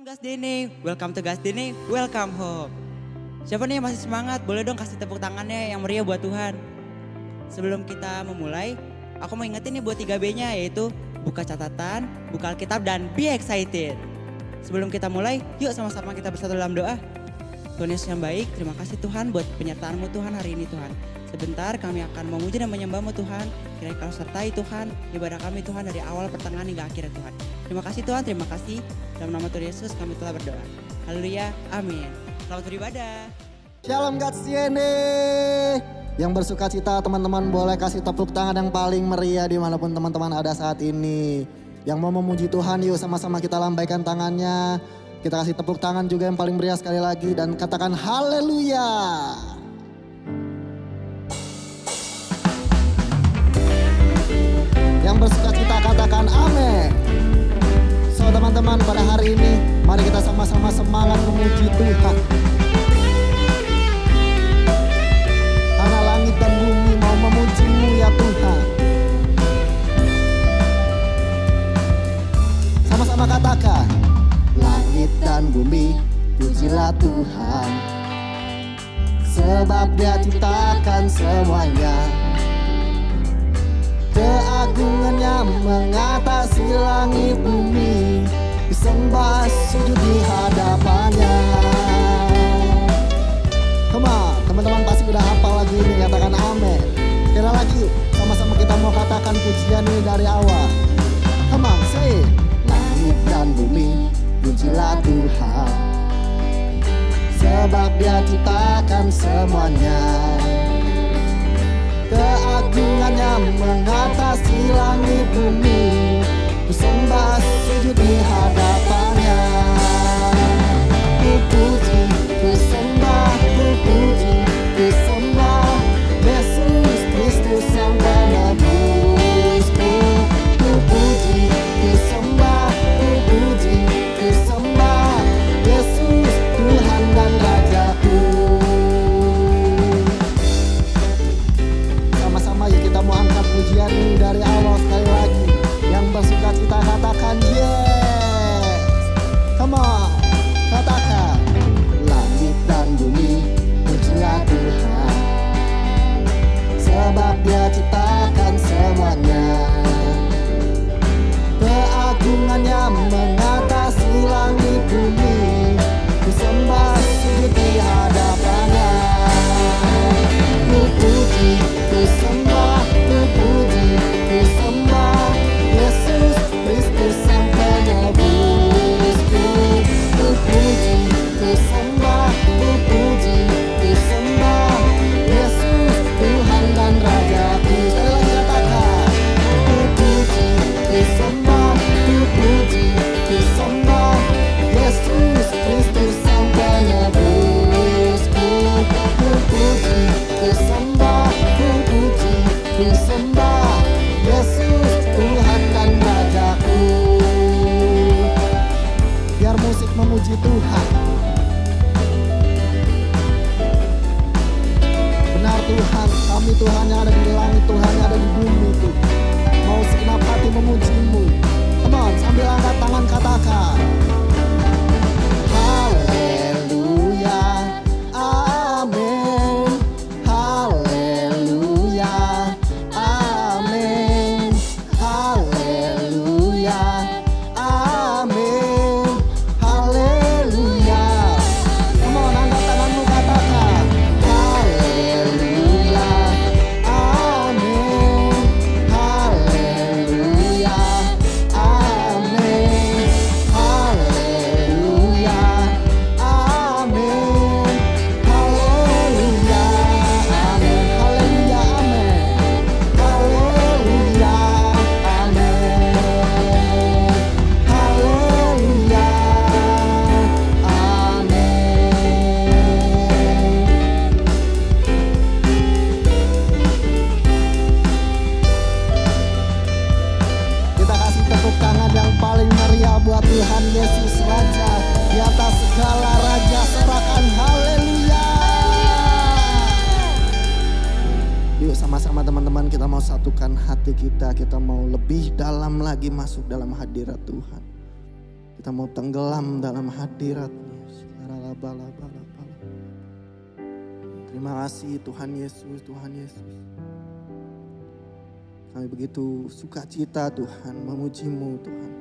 Gasdene, welcome to Gasdene, welcome home. Siapa nih yang masih semangat? Boleh dong kasih tepuk tangannya yang meriah buat Tuhan. Sebelum kita memulai, aku mau ingetin nih buat 3B-nya, yaitu buka catatan, buka Alkitab, dan be excited. Sebelum kita mulai, yuk sama-sama kita bersatu dalam doa. Tuhan Yesus yang baik, terima kasih Tuhan buat penyertaan-Mu Tuhan hari ini Tuhan. Sebentar kami akan memuji dan menyembah-Mu Tuhan. Kiranya Kau sertai Tuhan, ibadah kami Tuhan dari awal pertengahan hingga akhir Tuhan. Terima kasih Tuhan, terima kasih. Dalam nama Tuhan Yesus kami telah berdoa. Haleluya, amin. Selamat beribadah. Shalom Gatsiene. Yang bersuka cita teman-teman boleh kasih tepuk tangan yang paling meriah dimanapun teman-teman ada saat ini. Yang mau memuji Tuhan yuk sama-sama kita lambaikan tangannya. Kita kasih tepuk tangan juga yang paling meriah sekali lagi dan katakan haleluya. Yang bersuka cita katakan amin. So teman-teman pada hari ini mari kita sama-sama semangat memuji Tuhan. Karena langit dan bumi mau memuji-Mu ya Tuhan. Sama-sama katakan. Langit dan bumi pujilah Tuhan. Sebab Dia ciptakan semuanya. Keagungannya mengatasi langit bumi. Disembah sujud di hadapannya. Come on, teman-teman pasti udah hafal lagu ini, katakan amin. Sekali lagi yuk, sama-sama kita mau katakan pujian ini dari awal. Come on, say it. Langit dan bumi pujilah Tuhan. Sebab Dia ciptakan semuanya. Keagungannya mengatasi langit bumi. Kusembah sujud di hadapannya. Ku puji, ku sembah, ku puji, ku sembah Yesus Kristus Sang Penebusku. Ku puji, ku sembah, ku puji, ku sembah Yesus Tuhan dan Rajaku. Sama-sama yuk kita mau angkat pujian ini dari awal sekali lagi. Yang bersuka cita katakan yes. Come on, katakan. Langit dan bumi pujilah Tuhan. Sebab Dia ciptakan semuanya. Keagungannya mengatasi langit bumi. Kusembah sujud di hadapannya. Ku puji, ku sembah, ku puji, ku sembah Yesus Kristus Sang Penebusku. Ku puji, ku sembah, ku puji, ku sembah Yesus Tuhan dan Rajaku. Sekali lagi katakan. Ku puji, ku sembah, ku puji, ku sembah Yesus Kristus Sang Penebusku. Ku puji, ku sembah, ku puji, ku sembah Yesus Tuhan dan Rajaku. Biar musik memuji Tuhan. Benar Tuhan, kami Tuhan yang ada di langit, Tuhan yang ada di bumi Tuhan. Mau segenap hati memuji-Mu. Come on, sambil angkat tangan katakan. Haleluya, amin. Haleluya, amin. Haleluya, amin. Haleluya. Come on, angkat tanganmu katakan. Haleluya, amin. Haleluya, amin. Haleluya, amin. Haleluya, amin. Haleluya, amin. Haleluya, amin. Haleluya, amin. Kita kasih tepuk tangan yang paling meriah buat Tuhan Yesus Raja. Di atas segala raja serahkan haleluya. Yuk sama-sama teman-teman kita mau satukan hati kita. Kita mau lebih dalam lagi masuk dalam hadirat Tuhan. Kita mau tenggelam dalam hadirat-Nya. Terima kasih Tuhan Yesus, Tuhan Yesus. Kami begitu sukacita Tuhan, memuji-Mu Tuhan.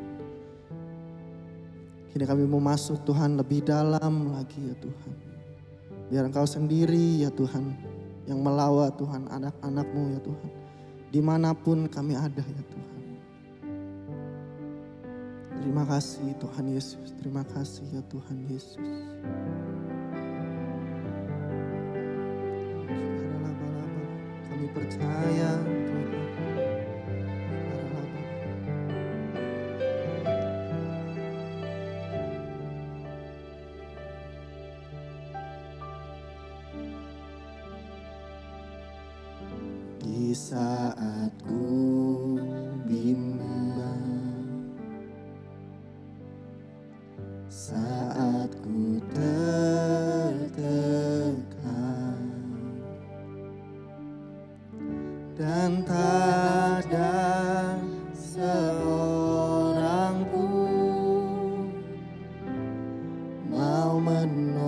Kini kami mau masuk Tuhan lebih dalam lagi ya Tuhan. Biar Engkau sendiri ya Tuhan yang melawat Tuhan anak-anak-Mu ya Tuhan. Dimanapun kami ada ya Tuhan. Terima kasih Tuhan Yesus, terima kasih ya Tuhan Yesus. Kami percaya Tuhan. Di saat ku bimbang, saat ku tertekan, dan tak ada seorang pun mau menolongku.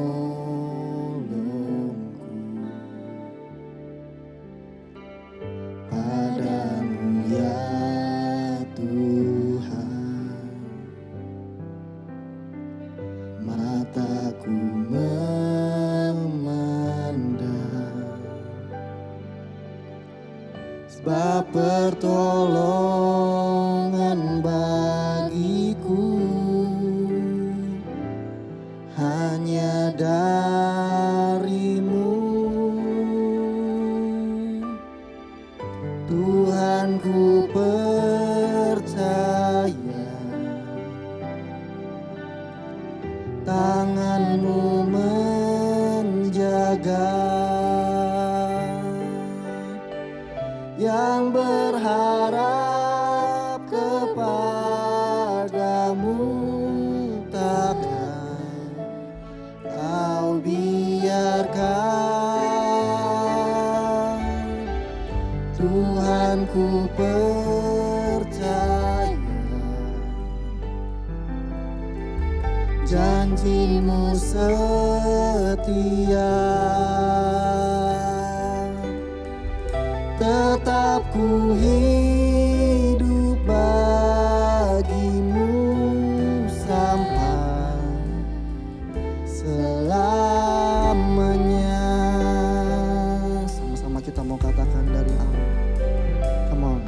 Padamu ya Tuhan, mataku memandang, sebab pertolongan bagiku hanya dari-Mu. Tuhan, ku percaya tangan-Mu menjaga, yang berharap kepadamu takkan Kau biarkan. Tuhan, ku percaya janji-Mu setia. Tetap ku hidup bagi-Mu sampai selamanya. Sama-sama kita mau katakan dari awal. Come on.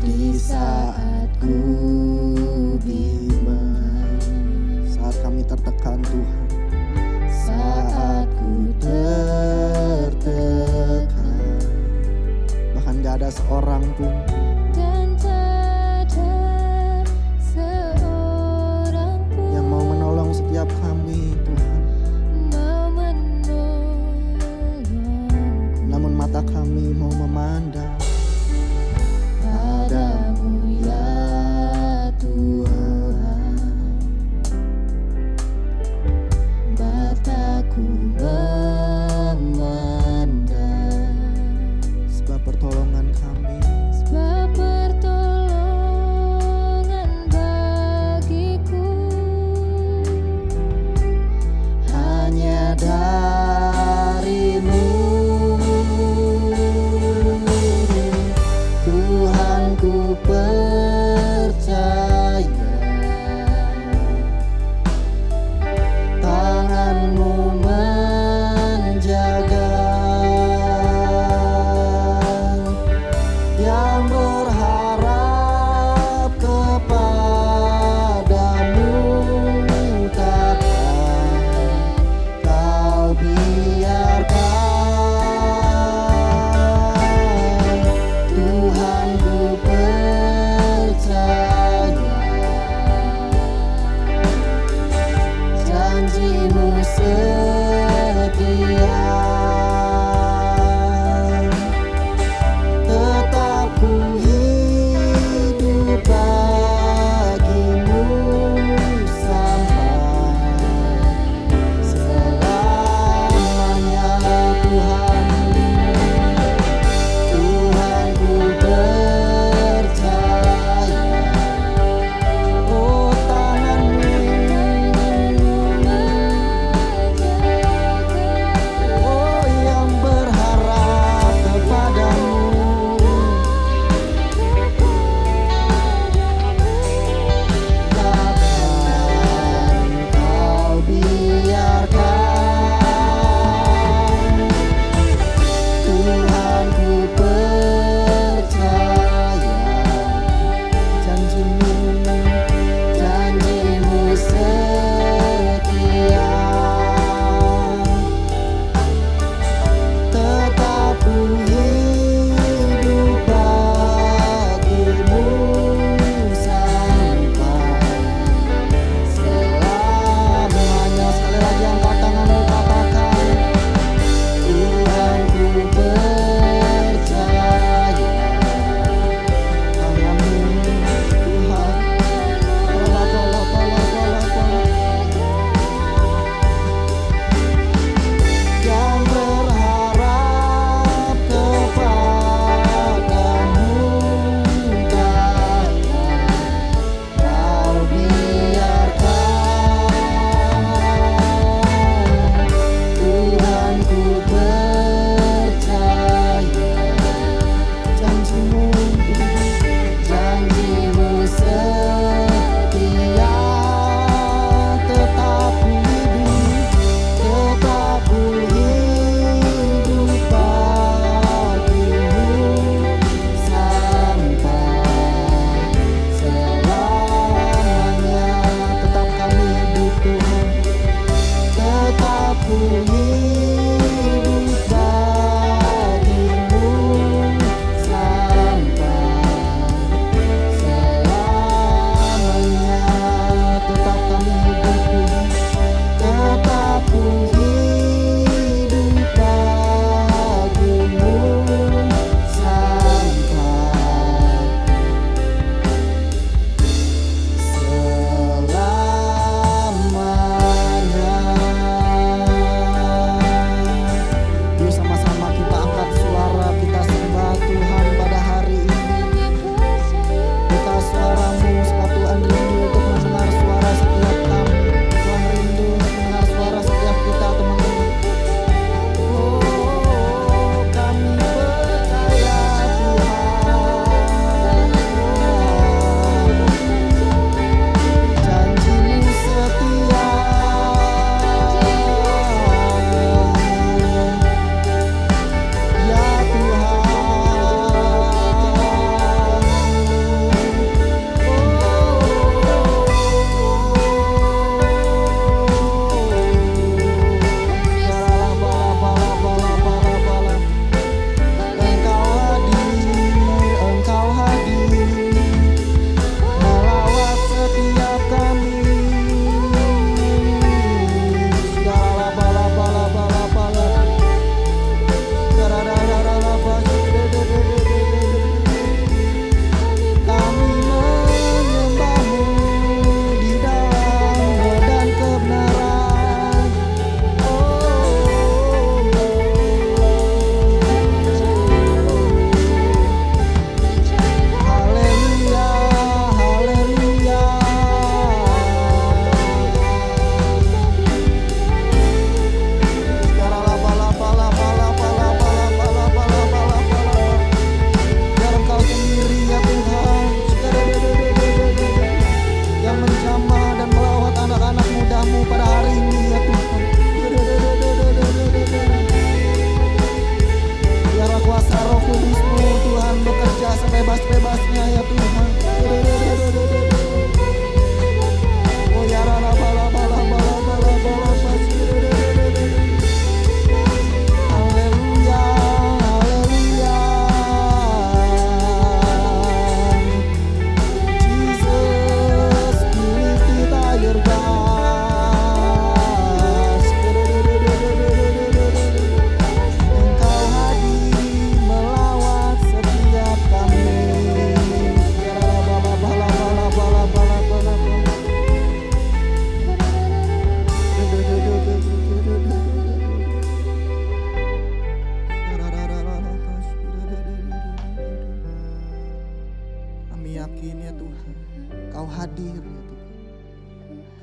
Di saat ku bimbang, saat kami tertekan Tuhan, saat ku tertekan, bahkan gak ada seorang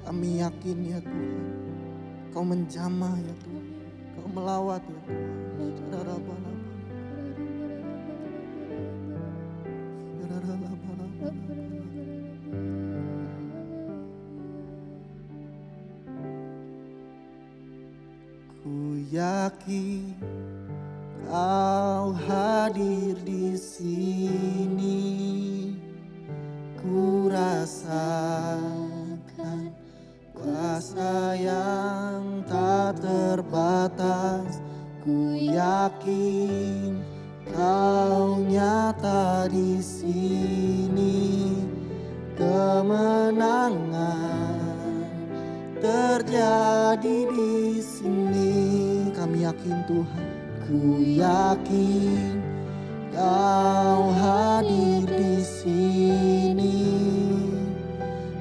Kami yakin ya Tuhan, Kau menjamah ya Tuhan, Kau melawat ya Tuhan. Ku yakin Kau hadir di sini, ku rasakan kuasa yang tak terbatas. Ku yakin Kau nyata di sini, kemenangan terjadi di sini. Kami yakin Tuhan, ku yakin Kau hadir di sini,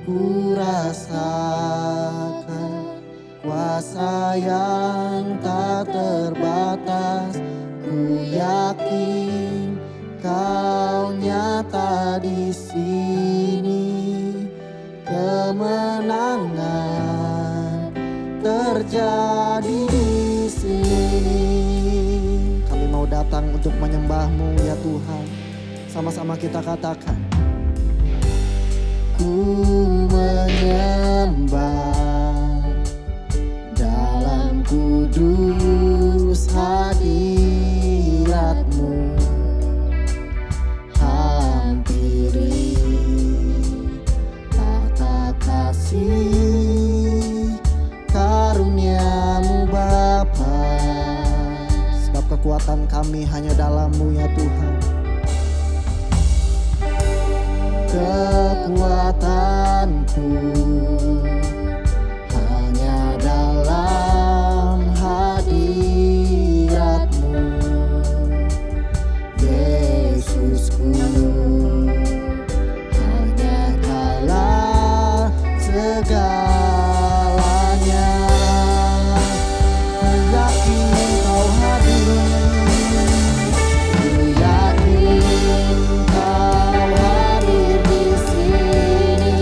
ku rasakan kuasa yang tak terbatas. Ku yakin Kau nyata di sini, kemenangan terjadi di sini. Kami mau datang untuk menyembah-Mu ya Tuhan. Sama-sama kita katakan, ku menyembah dalam kudus hadirat-Mu. Hampiri tata kasih karunia-Mu Bapa. Sebab kekuatan kami hanya dalam-Mu ya Tuhan. Kekuatanku hanya dalam hadirat-Mu, Yesusku. Hanya Kaulah segalanya. Ku yakin Kau hadir, ku yakin Kau hadir di sini,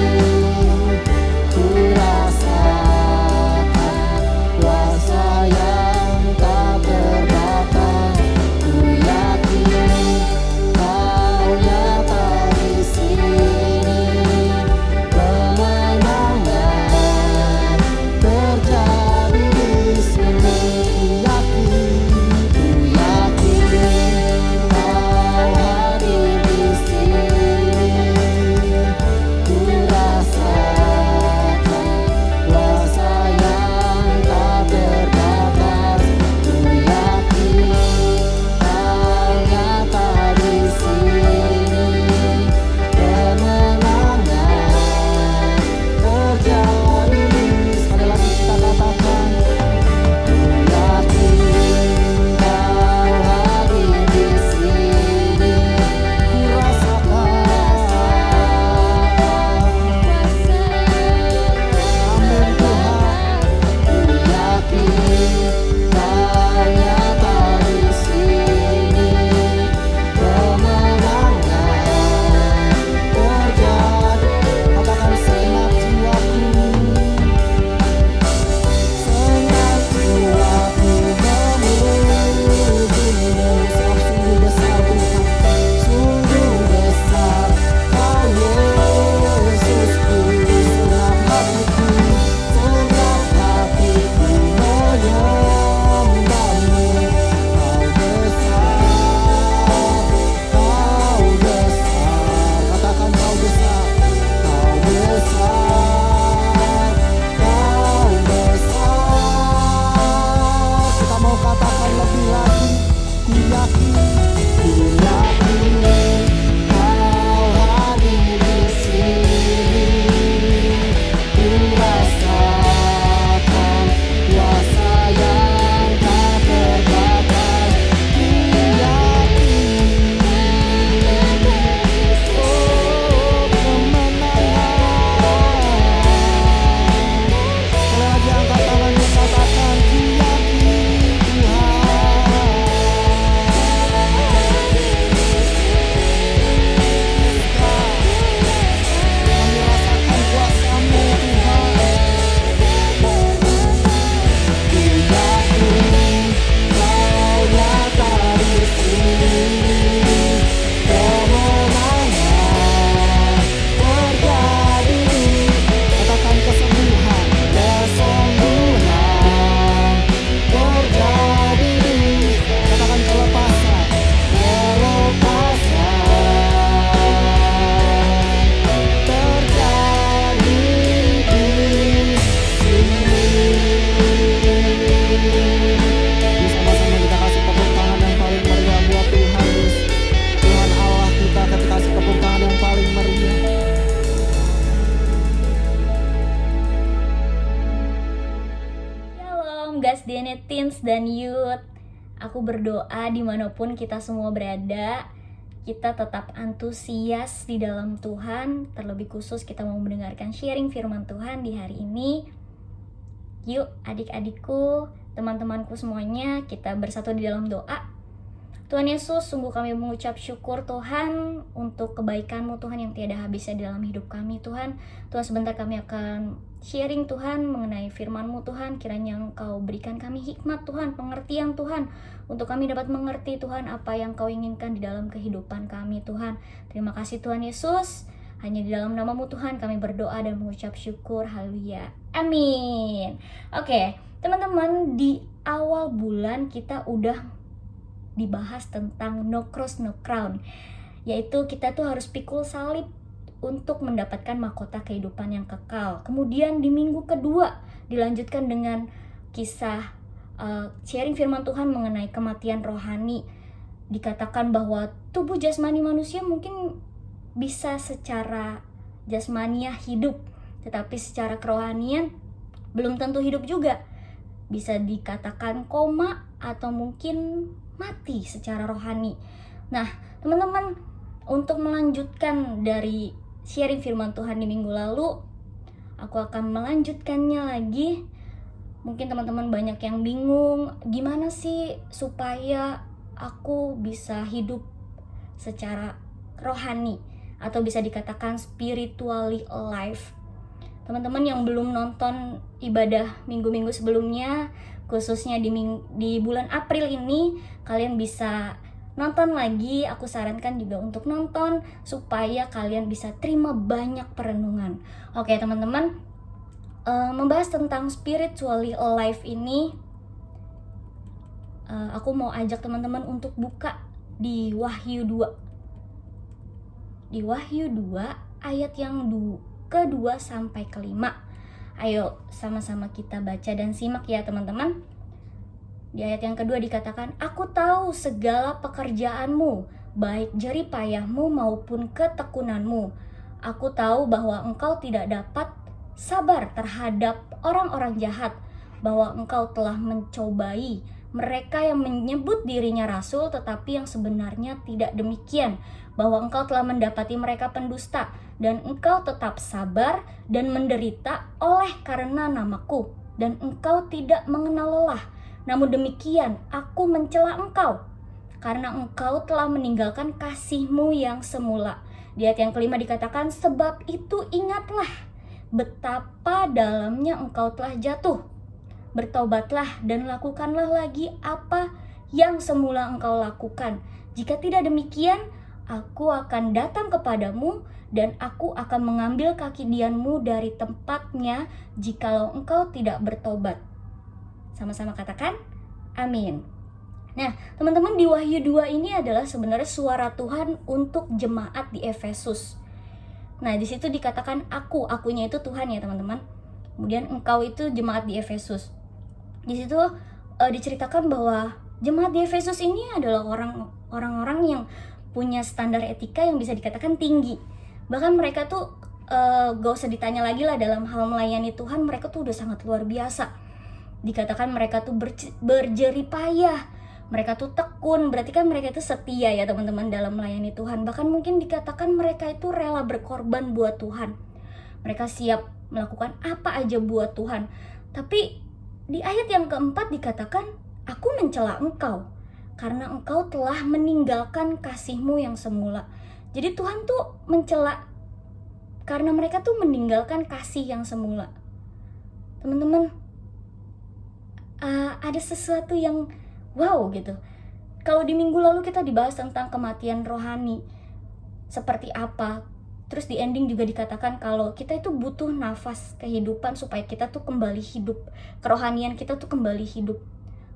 DNA Teens dan Youth. Aku berdoa dimanapun kita semua berada, kita tetap antusias di dalam Tuhan. Terlebih khusus kita mau mendengarkan sharing firman Tuhan di hari ini. Yuk adik-adikku, teman-temanku semuanya, kita bersatu di dalam doa. Tuhan Yesus, sungguh kami mengucap syukur Tuhan untuk kebaikan-Mu Tuhan yang tiada habisnya dalam hidup kami Tuhan. Tuhan, sebentar kami akan sharing Tuhan mengenai firman-Mu Tuhan. Kiranya Engkau berikan kami hikmat Tuhan, pengertian Tuhan, untuk kami dapat mengerti Tuhan apa yang Kau inginkan di dalam kehidupan kami Tuhan. Terima kasih Tuhan Yesus. Hanya di dalam nama-Mu Tuhan kami berdoa dan mengucap syukur. Haleluya. Amin. Oke, teman-teman, di awal bulan kita udah dibahas tentang no cross no crown, yaitu kita tuh harus pikul salib untuk mendapatkan mahkota kehidupan yang kekal. Kemudian di minggu kedua dilanjutkan dengan kisah sharing firman Tuhan mengenai kematian rohani. Dikatakan bahwa tubuh jasmani manusia mungkin bisa secara jasmania hidup, tetapi secara kerohanian belum tentu hidup juga. Bisa dikatakan koma atau mungkin mati secara rohani. Nah, teman-teman, untuk melanjutkan dari sharing firman Tuhan di minggu lalu, aku akan melanjutkannya lagi. Mungkin teman-teman banyak yang bingung, gimana sih supaya aku bisa hidup secara rohani atau bisa dikatakan spiritually alive. Teman-teman yang belum nonton ibadah minggu-minggu sebelumnya, khususnya di bulan April ini, kalian bisa nonton lagi. Aku sarankan juga untuk nonton supaya kalian bisa terima banyak perenungan. Oke teman-teman, membahas tentang spiritually alive ini, aku mau ajak teman-teman untuk buka di Wahyu 2. Di Wahyu 2 ayat yang kedua sampai kelima. Ayo sama-sama kita baca dan simak ya teman-teman. Di ayat yang kedua dikatakan, "Aku tahu segala pekerjaanmu, baik jerih payahmu maupun ketekunanmu. Aku tahu bahwa engkau tidak dapat sabar terhadap orang-orang jahat, bahwa engkau telah mencobai mereka yang menyebut dirinya rasul tetapi yang sebenarnya tidak demikian, bahwa engkau telah mendapati mereka pendusta, dan engkau tetap sabar dan menderita oleh karena namaku, dan engkau tidak mengenal lelah. Namun demikian aku mencela engkau, karena engkau telah meninggalkan kasihmu yang semula." Di ayat yang kelima dikatakan, "Sebab itu ingatlah betapa dalamnya engkau telah jatuh. Bertobatlah dan lakukanlah lagi apa yang semula engkau lakukan. Jika tidak demikian, aku akan datang kepadamu dan aku akan mengambil kaki dianmu dari tempatnya jikalau engkau tidak bertobat." Sama-sama katakan, amin. Nah, teman-teman, di Wahyu 2 ini adalah sebenarnya suara Tuhan untuk jemaat di Efesus. Nah, di situ dikatakan akunya itu Tuhan ya, teman-teman. Kemudian engkau itu jemaat di Efesus. Di situ diceritakan bahwa jemaat di Efesus ini adalah orang-orang yang punya standar etika yang bisa dikatakan tinggi. Bahkan mereka tuh gak usah ditanya lagi lah, dalam hal melayani Tuhan mereka tuh udah sangat luar biasa. Dikatakan mereka tuh berjerih payah, mereka tuh tekun, berarti kan mereka itu setia ya teman-teman dalam melayani Tuhan. Bahkan mungkin dikatakan mereka itu rela berkorban buat Tuhan. Mereka siap melakukan apa aja buat Tuhan. Tapi di ayat yang keempat dikatakan, "Aku mencela engkau, karena engkau telah meninggalkan kasihmu yang semula." Jadi Tuhan tuh mencela karena mereka tuh meninggalkan kasih yang semula. Teman-teman, ada sesuatu yang wow gitu. Kalau di minggu lalu kita dibahas tentang kematian rohani, seperti apa. Terus di ending juga dikatakan kalau kita itu butuh nafas kehidupan supaya kita tuh kembali hidup. Kerohanian kita tuh kembali hidup.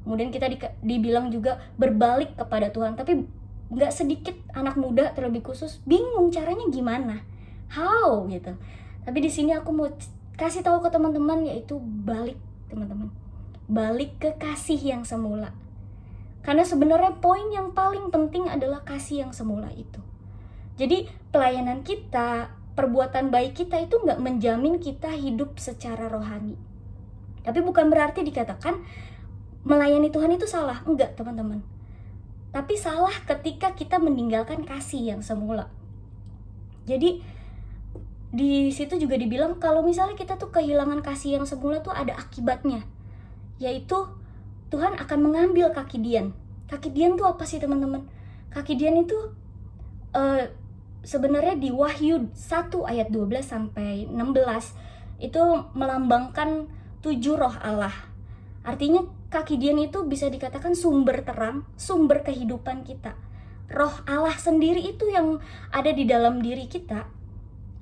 Kemudian kita dibilang juga berbalik kepada Tuhan. Tapi gak sedikit anak muda terlebih khusus bingung caranya gimana. How gitu. Tapi di sini aku mau kasih tahu ke teman-teman, yaitu balik teman-teman. Balik ke kasih yang semula. Karena sebenarnya poin yang paling penting adalah kasih yang semula itu. Jadi pelayanan kita, perbuatan baik kita itu gak menjamin kita hidup secara rohani. Tapi bukan berarti dikatakan melayani Tuhan itu salah? Enggak, teman-teman. Tapi salah ketika kita meninggalkan kasih yang semula. Jadi di situ juga dibilang kalau misalnya kita tuh kehilangan kasih yang semula tuh ada akibatnya, yaitu Tuhan akan mengambil kaki Dian. Kaki Dian tuh apa sih, teman-teman? Kaki Dian itu sebenarnya di Wahyu 1 ayat 12 sampai 16 itu melambangkan 7 roh Allah. Artinya kaki Dian itu bisa dikatakan sumber terang, sumber kehidupan kita. Roh Allah sendiri itu yang ada di dalam diri kita.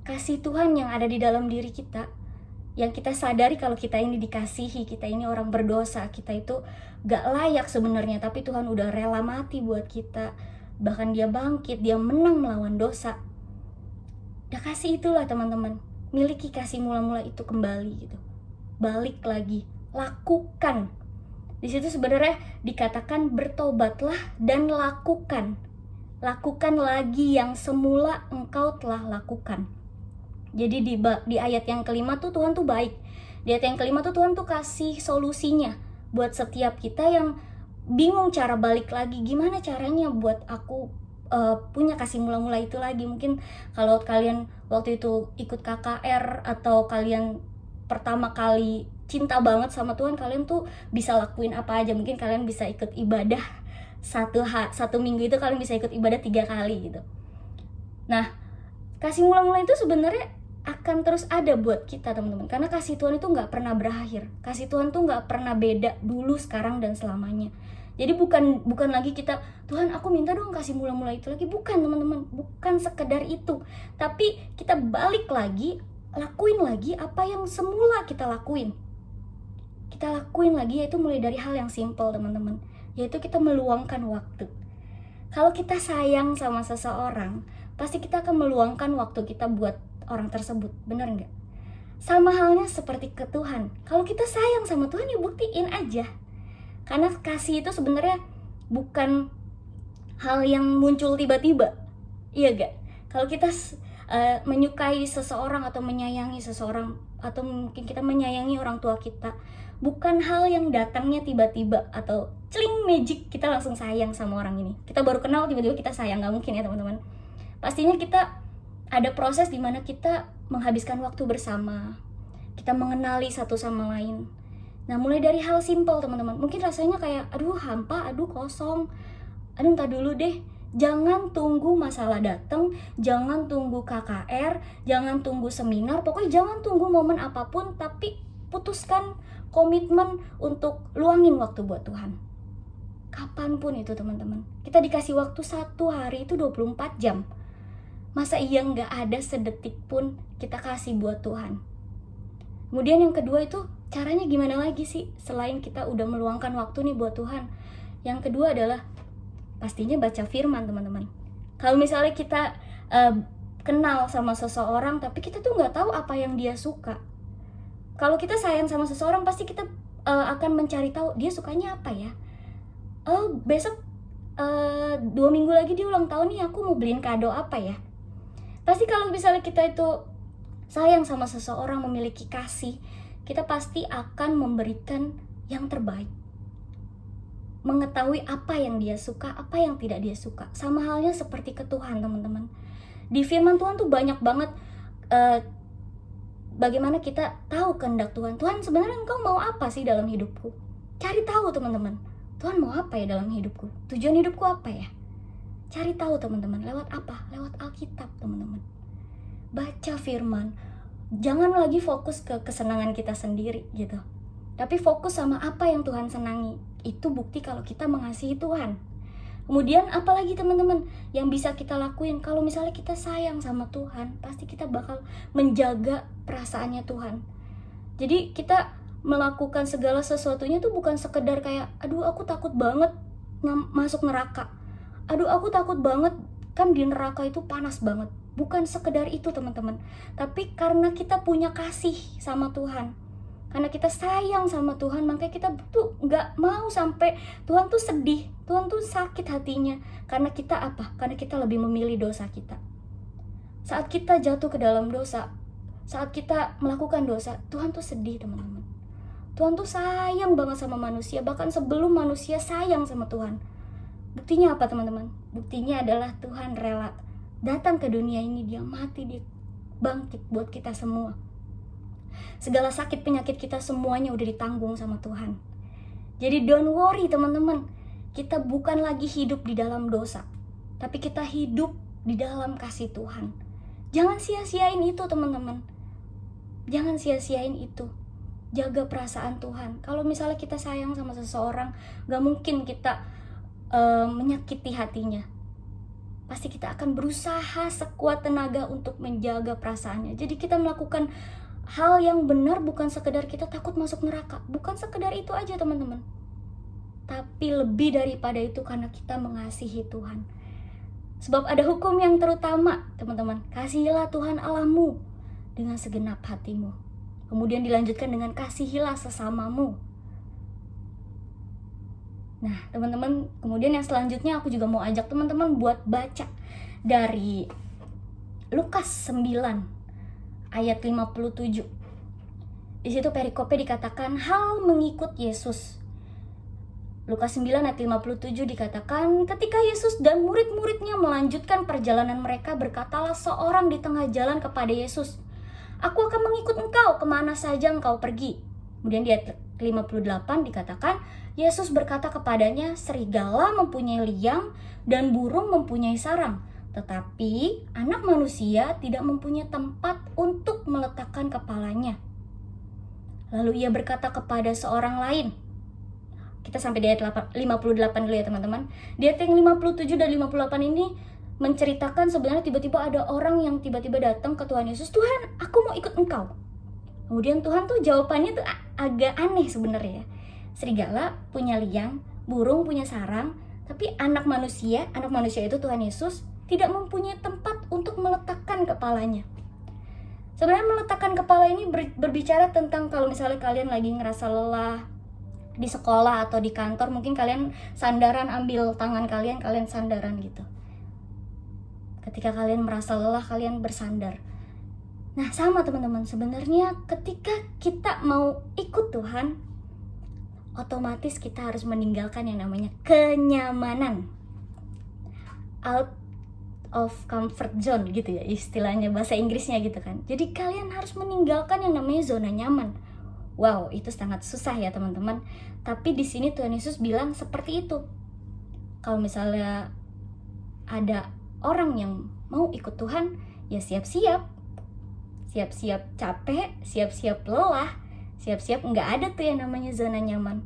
Kasih Tuhan yang ada di dalam diri kita, yang kita sadari kalau kita ini dikasihi, kita ini orang berdosa, kita itu gak layak sebenarnya, tapi Tuhan udah rela mati buat kita. Bahkan dia bangkit, dia menang melawan dosa. Dah kasih itulah teman-teman, miliki kasih mula-mula itu kembali gitu. Balik lagi, lakukan. Di situ sebenarnya dikatakan bertobatlah dan lakukan. Lakukan lagi yang semula engkau telah lakukan. Jadi di ayat yang kelima tuh Tuhan tuh baik. Di ayat yang kelima tuh Tuhan tuh kasih solusinya buat setiap kita yang bingung cara balik lagi. Gimana caranya buat aku punya kasih mula-mula itu lagi. Mungkin kalau kalian waktu itu ikut KKR atau kalian pertama kali cinta banget sama Tuhan, kalian tuh bisa lakuin apa aja. Mungkin kalian bisa ikut ibadah satu minggu itu kalian bisa ikut ibadah 3 kali gitu. Nah, kasih mula-mula itu sebenarnya akan terus ada buat kita, teman-teman, karena kasih Tuhan itu nggak pernah berakhir. Kasih Tuhan tuh nggak pernah beda dulu, sekarang, dan selamanya. Jadi bukan lagi kita, Tuhan aku minta dong kasih mula-mula itu lagi. Bukan, teman-teman, bukan sekedar itu. Tapi kita balik lagi, lakuin lagi apa yang semula kita lakuin. Kita lakuin lagi, yaitu mulai dari hal yang simple, teman-teman, yaitu kita meluangkan waktu. Kalau kita sayang sama seseorang, pasti kita akan meluangkan waktu kita buat orang tersebut, bener nggak? Sama halnya seperti ke Tuhan. Kalau kita sayang sama Tuhan, ya buktiin aja. Karena kasih itu sebenarnya bukan hal yang muncul tiba-tiba, iya gak? Kalau kita menyukai seseorang atau menyayangi seseorang, atau mungkin kita menyayangi orang tua kita, bukan hal yang datangnya tiba-tiba atau celing magic kita langsung sayang sama orang ini. Kita baru kenal tiba-tiba kita sayang, nggak mungkin ya teman-teman. Pastinya kita ada proses di mana kita menghabiskan waktu bersama, kita mengenali satu sama lain. Nah, mulai dari hal simple, teman-teman. Mungkin rasanya kayak, aduh hampa, aduh kosong, aduh entar dulu deh. Jangan tunggu masalah datang, jangan tunggu KKR, jangan tunggu seminar, pokoknya jangan tunggu momen apapun, tapi putuskan komitmen untuk luangin waktu buat Tuhan. Kapanpun itu, teman-teman. Kita dikasih waktu 1 hari itu 24 jam. Masa iya nggak ada sedetik pun kita kasih buat Tuhan? Kemudian yang kedua itu, caranya gimana lagi sih selain kita udah meluangkan waktu nih buat Tuhan? Yang kedua adalah pastinya baca firman, teman-teman. Kalau misalnya kita kenal sama seseorang tapi kita tuh nggak tahu apa yang dia suka. Kalau kita sayang sama seseorang, pasti kita akan mencari tahu dia sukanya apa ya. Oh, besok 2 minggu lagi dia ulang tahun nih, aku mau beliin kado apa ya. Pasti kalau misalnya kita itu sayang sama seseorang, memiliki kasih, kita pasti akan memberikan yang terbaik. Mengetahui apa yang dia suka, apa yang tidak dia suka. Sama halnya seperti ke Tuhan, teman-teman. Di firman Tuhan tuh banyak banget bagaimana kita tahu kehendak Tuhan. Tuhan, sebenarnya engkau mau apa sih dalam hidupku? Cari tahu, teman-teman. Tuhan mau apa ya dalam hidupku? Tujuan hidupku apa ya? Cari tahu, teman-teman. Lewat apa? Lewat Alkitab, teman-teman. Baca firman. Jangan lagi fokus ke kesenangan kita sendiri gitu. Tapi fokus sama apa yang Tuhan senangi. Itu bukti kalau kita mengasihi Tuhan. Kemudian apalagi, teman-teman, yang bisa kita lakuin? Kalau misalnya kita sayang sama Tuhan, pasti kita bakal menjaga perasaannya Tuhan. Jadi kita melakukan segala sesuatunya tuh bukan sekedar kayak, aduh aku takut banget masuk neraka, aduh aku takut banget kan di neraka itu panas banget. Bukan sekedar itu, teman-teman. Tapi karena kita punya kasih sama Tuhan, karena kita sayang sama Tuhan, makanya kita tuh gak mau sampai Tuhan tuh sedih, Tuhan tuh sakit hatinya. Karena kita apa? Karena kita lebih memilih dosa kita. Saat kita jatuh ke dalam dosa, saat kita melakukan dosa, Tuhan tuh sedih, teman-teman. Tuhan tuh sayang banget sama manusia, bahkan sebelum manusia sayang sama Tuhan. Buktinya apa teman-teman? Buktinya adalah Tuhan rela datang ke dunia ini, dia mati, dia bangkit buat kita semua. Segala sakit penyakit kita semuanya udah ditanggung sama Tuhan. Jadi don't worry teman-teman, kita bukan lagi hidup di dalam dosa, tapi kita hidup di dalam kasih Tuhan. Jangan sia-siain itu teman-teman. Jangan sia-siain itu. Jaga perasaan Tuhan. Kalau misalnya kita sayang sama seseorang, gak mungkin kita menyakiti hatinya. Pasti kita akan berusaha sekuat tenaga untuk menjaga perasaannya. Jadi kita melakukan hal yang benar bukan sekedar kita takut masuk neraka. Bukan sekedar itu aja teman-teman. Tapi lebih daripada itu karena kita mengasihi Tuhan. Sebab ada hukum yang terutama teman-teman. Kasihilah Tuhan Allahmu dengan segenap hatimu. Kemudian dilanjutkan dengan kasihilah sesamamu. Nah teman-teman, kemudian yang selanjutnya aku juga mau ajak teman-teman buat baca dari Lukas 9 ayat 57. Di situ perikopnya dikatakan hal mengikut Yesus. Lukas 9 ayat 57 dikatakan, ketika Yesus dan murid-muridnya melanjutkan perjalanan mereka, berkatalah seorang di tengah jalan kepada Yesus, "Aku akan mengikut engkau kemana saja engkau pergi." Kemudian di ayat 58 dikatakan, Yesus berkata kepadanya, serigala mempunyai liang dan burung mempunyai sarang, tetapi anak manusia tidak mempunyai tempat untuk meletakkan kepalanya. Lalu ia berkata kepada seorang lain, kita sampai di ayat 58 dulu ya teman-teman. Di ayat yang 57 dan 58 ini menceritakan sebenarnya tiba-tiba ada orang yang tiba-tiba datang ke Tuhan Yesus, "Tuhan, aku mau ikut engkau." Kemudian Tuhan tuh jawabannya tuh agak aneh sebenarnya. Serigala punya liang, burung punya sarang, tapi anak manusia itu Tuhan Yesus tidak mempunyai tempat untuk meletakkan kepalanya. Sebenarnya meletakkan kepala ini berbicara tentang kalau misalnya kalian lagi ngerasa lelah di sekolah atau di kantor, mungkin kalian sandaran, ambil tangan kalian sandaran gitu. Ketika kalian merasa lelah, kalian bersandar. Nah sama teman-teman, sebenarnya ketika kita mau ikut Tuhan, otomatis kita harus meninggalkan yang namanya kenyamanan, out of comfort zone gitu ya istilahnya, bahasa Inggrisnya gitu kan. Jadi kalian harus meninggalkan yang namanya zona nyaman. Wow, itu sangat susah ya teman-teman. Tapi di sini Tuhan Yesus bilang seperti itu. Kalau misalnya ada orang yang mau ikut Tuhan, ya siap-siap capek, siap-siap lelah, siap-siap nggak ada tuh yang namanya zona nyaman.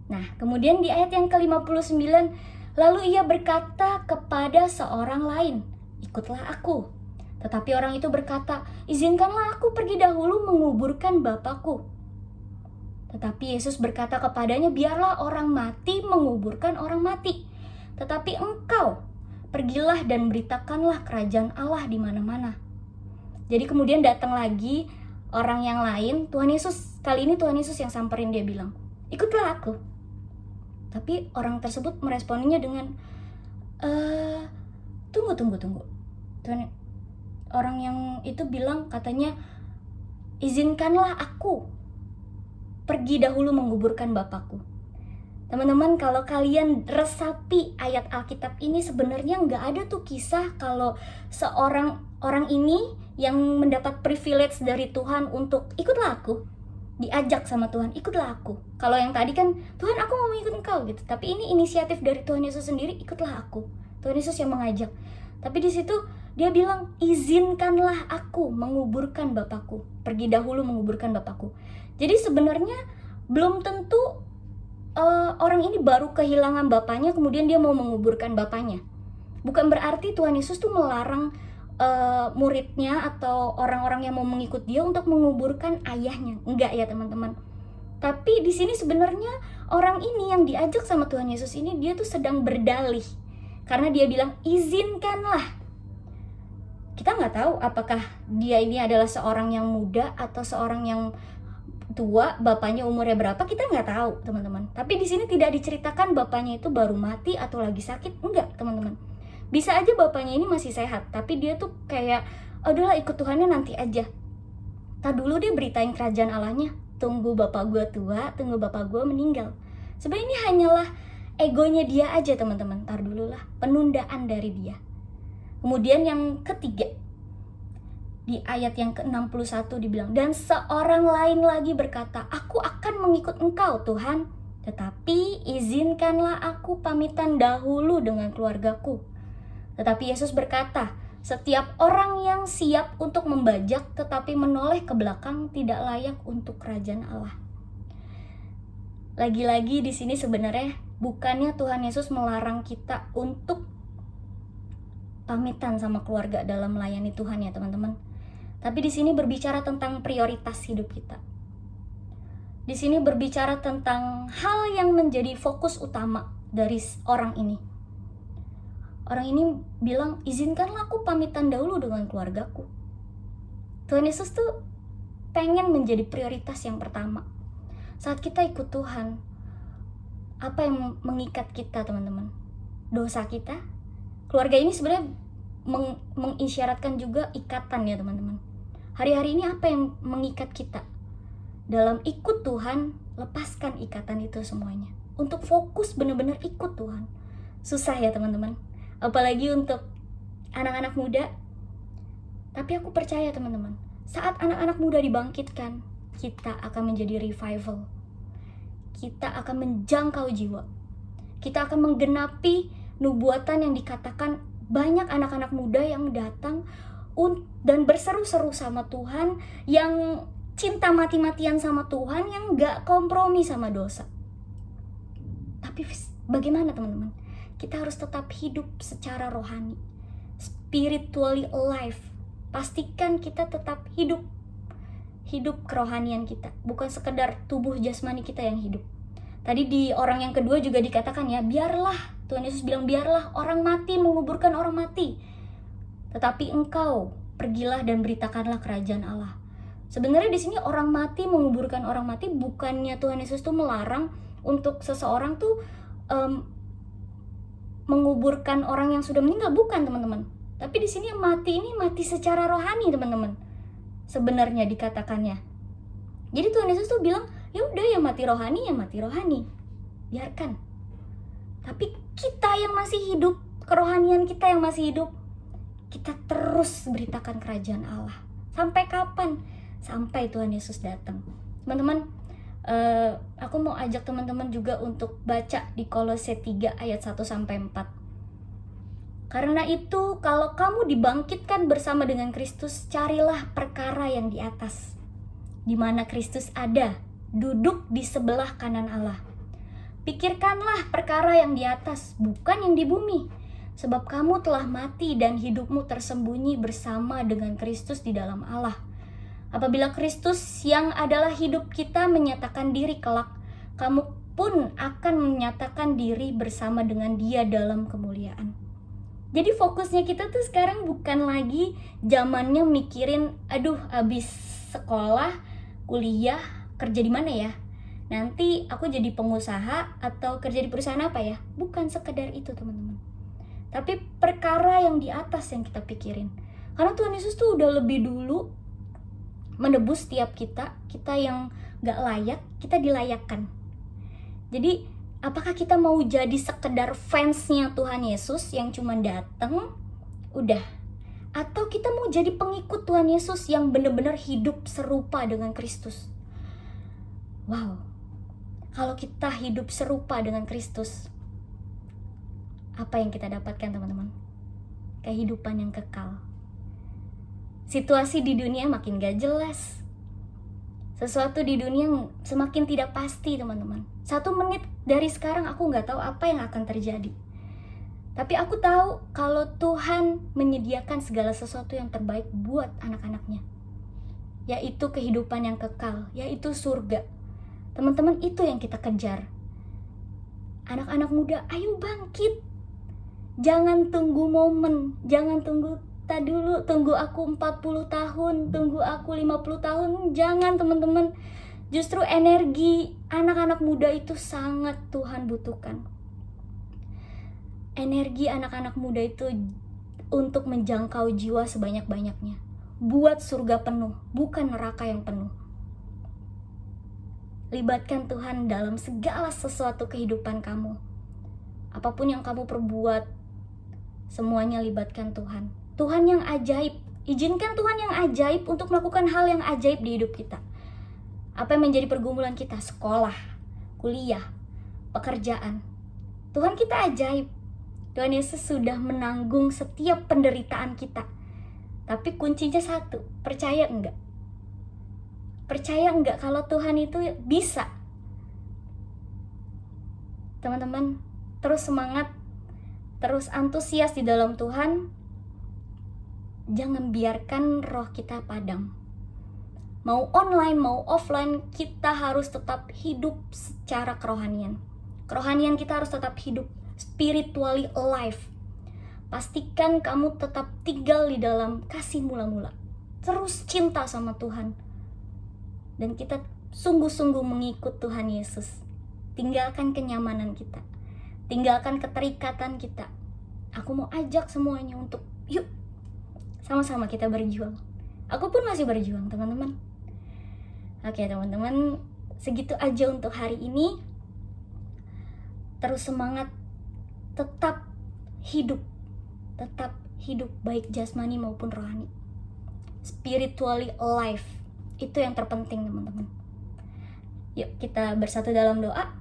Nah kemudian di ayat yang ke-59, lalu ia berkata kepada seorang lain, "Ikutlah aku." Tetapi orang itu berkata, "Izinkanlah aku pergi dahulu menguburkan Bapakku." Tetapi Yesus berkata kepadanya, "Biarlah orang mati menguburkan orang mati. Tetapi engkau pergilah dan beritakanlah kerajaan Allah di mana-mana." Jadi kemudian datang lagi orang yang lain, Tuhan Yesus, kali ini Tuhan Yesus yang samperin, dia bilang, "Ikutlah aku." Tapi orang tersebut meresponinya dengan, tunggu. Orang yang itu bilang katanya, "Izinkanlah aku pergi dahulu menguburkan Bapakku." Teman-teman, kalau kalian resapi ayat Alkitab ini, sebenarnya nggak ada tuh kisah kalau orang ini yang mendapat privilege dari Tuhan untuk ikutlah aku, diajak sama Tuhan, ikutlah aku. Kalau yang tadi kan, Tuhan aku mau ikut engkau gitu. Tapi ini inisiatif dari Tuhan Yesus sendiri, ikutlah aku. Tuhan Yesus yang mengajak. Tapi di situ dia bilang, "Izinkanlah aku menguburkan Bapakku. Pergi dahulu menguburkan Bapakku." Jadi sebenarnya belum tentu orang ini baru kehilangan bapaknya kemudian dia mau menguburkan bapaknya. Bukan berarti Tuhan Yesus tuh melarang muridnya atau orang-orang yang mau mengikut dia untuk menguburkan ayahnya. Enggak ya teman-teman. Tapi di sini sebenarnya orang ini yang diajak sama Tuhan Yesus ini, dia tuh sedang berdalih. Karena dia bilang, "Izinkanlah." Kita nggak tahu apakah dia ini adalah seorang yang muda atau seorang yang tua, bapaknya umurnya berapa, kita nggak tahu teman-teman. Tapi di sini tidak diceritakan bapaknya itu baru mati atau lagi sakit, enggak teman-teman. Bisa aja bapaknya ini masih sehat, tapi dia tuh kayak, "Udahlah ikut Tuhannya nanti aja. Tadi dulu dia beritain kerajaan Allahnya, tunggu bapak gue tua, tunggu bapak gue meninggal. Sebenarnya ini hanyalah egonya dia aja teman-teman. Ntar dulu lah, penundaan dari dia. Kemudian yang ketiga, di ayat yang ke-61 dibilang, dan seorang lain lagi berkata, aku akan mengikut engkau Tuhan, tetapi izinkanlah aku pamitan dahulu dengan keluargaku. Tetapi Yesus berkata, setiap orang yang siap untuk membajak tetapi menoleh ke belakang tidak layak untuk kerajaan Allah. Lagi-lagi di sini sebenarnya bukannya Tuhan Yesus melarang kita untuk pamitan sama keluarga dalam melayani Tuhan ya teman-teman. Tapi di sini berbicara tentang prioritas hidup kita. Di sini berbicara tentang hal yang menjadi fokus utama dari orang ini. Orang ini bilang, izinkanlah aku pamitan dahulu dengan keluargaku. Tuhan Yesus tuh pengen menjadi prioritas yang pertama. Saat kita ikut Tuhan, apa yang mengikat kita teman-teman? Dosa kita? Keluarga ini sebenarnya mengisyaratkan juga ikatan ya teman-teman. Hari-hari ini apa yang mengikat kita? Dalam ikut Tuhan, lepaskan ikatan itu semuanya. Untuk fokus benar-benar ikut Tuhan. Susah ya teman-teman. Apalagi untuk anak-anak muda. Tapi aku percaya teman-teman, saat anak-anak muda dibangkitkan, kita akan menjadi revival. Kita akan menjangkau jiwa. Kita akan menggenapi nubuatan yang dikatakan banyak anak-anak muda yang datang dan berseru-seru sama Tuhan, yang cinta mati-matian sama Tuhan, yang gak kompromi sama dosa. Tapi bagaimana teman-teman? Kita harus tetap hidup secara rohani, spiritually alive. Pastikan kita tetap hidup kerohanian kita, bukan sekedar tubuh jasmani kita yang hidup. Tadi di orang yang kedua juga dikatakan ya, biarlah, Tuhan Yesus bilang, biarlah orang mati menguburkan orang mati. Tetapi engkau pergilah dan beritakanlah kerajaan Allah. Sebenarnya di sini orang mati menguburkan orang mati, bukannya Tuhan Yesus tuh melarang untuk seseorang tuh menguburkan orang yang sudah meninggal, bukan teman-teman. Tapi di sini mati ini mati secara rohani teman-teman. Sebenarnya dikatakannya. Jadi Tuhan Yesus tuh bilang, ya udah yang mati rohani, biarkan. Tapi kita yang masih hidup, kerohanian kita yang masih hidup, kita terus beritakan kerajaan Allah. Sampai kapan? Sampai Tuhan Yesus datang. Teman-teman, aku mau ajak teman-teman juga untuk baca di Kolose 3 ayat 1-4. Karena itu, kalau kamu dibangkitkan bersama dengan Kristus, carilah perkara yang di atas, di mana Kristus ada, duduk di sebelah kanan Allah. Pikirkanlah perkara yang di atas, bukan yang di bumi. Sebab kamu telah mati dan hidupmu tersembunyi bersama dengan Kristus di dalam Allah. Apabila Kristus yang adalah hidup kita menyatakan diri kelak, kamu pun akan menyatakan diri bersama dengan Dia dalam kemuliaan. Jadi fokusnya kita tuh sekarang bukan lagi zamannya mikirin, aduh abis sekolah, kuliah, kerja di mana ya? Nanti aku jadi pengusaha atau kerja di perusahaan apa ya? Bukan sekedar itu teman-teman. Tapi perkara yang di atas yang kita pikirin. Karena Tuhan Yesus tuh udah lebih dulu menebus setiap kita yang gak layak, kita dilayakkan. Jadi apakah kita mau jadi sekedar fansnya Tuhan Yesus yang cuma datang, udah? Atau kita mau jadi pengikut Tuhan Yesus yang benar-benar hidup serupa dengan Kristus? Wow, kalau kita hidup serupa dengan Kristus, apa yang kita dapatkan teman-teman? Kehidupan yang kekal. Situasi di dunia makin gak jelas. Sesuatu di dunia semakin tidak pasti teman-teman. 1 menit dari sekarang aku gak tahu apa yang akan terjadi. Tapi aku tahu kalau Tuhan menyediakan segala sesuatu yang terbaik buat anak-anaknya. Yaitu kehidupan yang kekal, yaitu surga. Teman-teman, itu yang kita kejar. Anak-anak muda, ayo bangkit. Jangan tunggu momen, jangan tunggu tunggu aku 40 tahun, tunggu aku 50 tahun. Jangan teman-teman. Justru energi anak-anak muda itu sangat Tuhan butuhkan. Energi anak-anak muda itu untuk menjangkau jiwa sebanyak-banyaknya. Buat surga penuh, bukan neraka yang penuh. libatkan Tuhan dalam segala sesuatu kehidupan kamu. Apapun yang kamu perbuat, semuanya libatkan Tuhan. Tuhan yang ajaib, izinkan Tuhan yang ajaib untuk melakukan hal yang ajaib di hidup kita. Apa yang menjadi pergumulan kita? Sekolah, kuliah, pekerjaan. Tuhan kita ajaib. Tuhan Yesus sudah menanggung setiap penderitaan kita. Tapi kuncinya satu, percaya enggak? Percaya enggak kalau Tuhan itu bisa? Teman-teman, terus semangat, terus antusias di dalam Tuhan. Jangan biarkan roh kita padam. Mau online, mau offline, kita harus tetap hidup secara kerohanian. Kerohanian kita harus tetap hidup, spiritually alive. Pastikan kamu tetap tinggal di dalam kasih mula-mula. Terus cinta sama Tuhan. Dan kita sungguh-sungguh mengikut Tuhan Yesus. Tinggalkan kenyamanan kita. Tinggalkan keterikatan kita. Aku mau ajak semuanya untuk yuk, sama-sama kita berjuang. Aku pun masih berjuang, teman-teman. Oke, teman-teman, segitu aja untuk hari ini. Terus semangat, tetap hidup baik jasmani maupun rohani. Spiritually alive. Itu yang terpenting, teman-teman. Yuk kita bersatu dalam doa.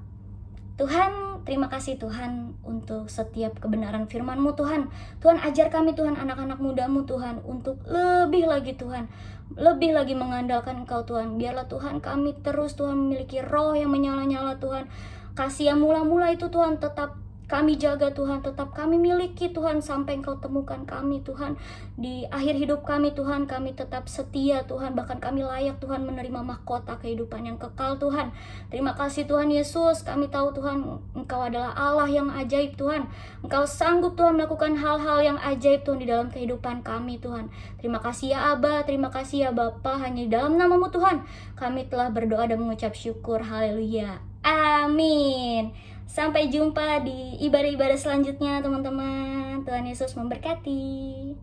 Tuhan, terima kasih Tuhan untuk setiap kebenaran firman-Mu Tuhan. Tuhan ajar kami Tuhan, anak-anak muda-Mu Tuhan, untuk lebih lagi Tuhan, lebih lagi mengandalkan Engkau Tuhan. Biarlah Tuhan kami terus Tuhan memiliki roh yang menyala-nyala Tuhan. Kasih yang mula-mula itu Tuhan tetap kami jaga Tuhan, tetap kami miliki Tuhan sampai Engkau temukan kami Tuhan. Di akhir hidup kami Tuhan, kami tetap setia Tuhan, bahkan kami layak Tuhan menerima mahkota kehidupan yang kekal Tuhan. Terima kasih Tuhan Yesus, kami tahu Tuhan Engkau adalah Allah yang ajaib Tuhan. Engkau sanggup Tuhan melakukan hal-hal yang ajaib Tuhan di dalam kehidupan kami Tuhan. Terima kasih ya Aba, terima kasih ya Bapa, hanya di dalam nama-Mu Tuhan kami telah berdoa dan mengucap syukur. Haleluya, amin. Sampai jumpa di ibadah-ibadah selanjutnya teman-teman. Tuhan Yesus memberkati.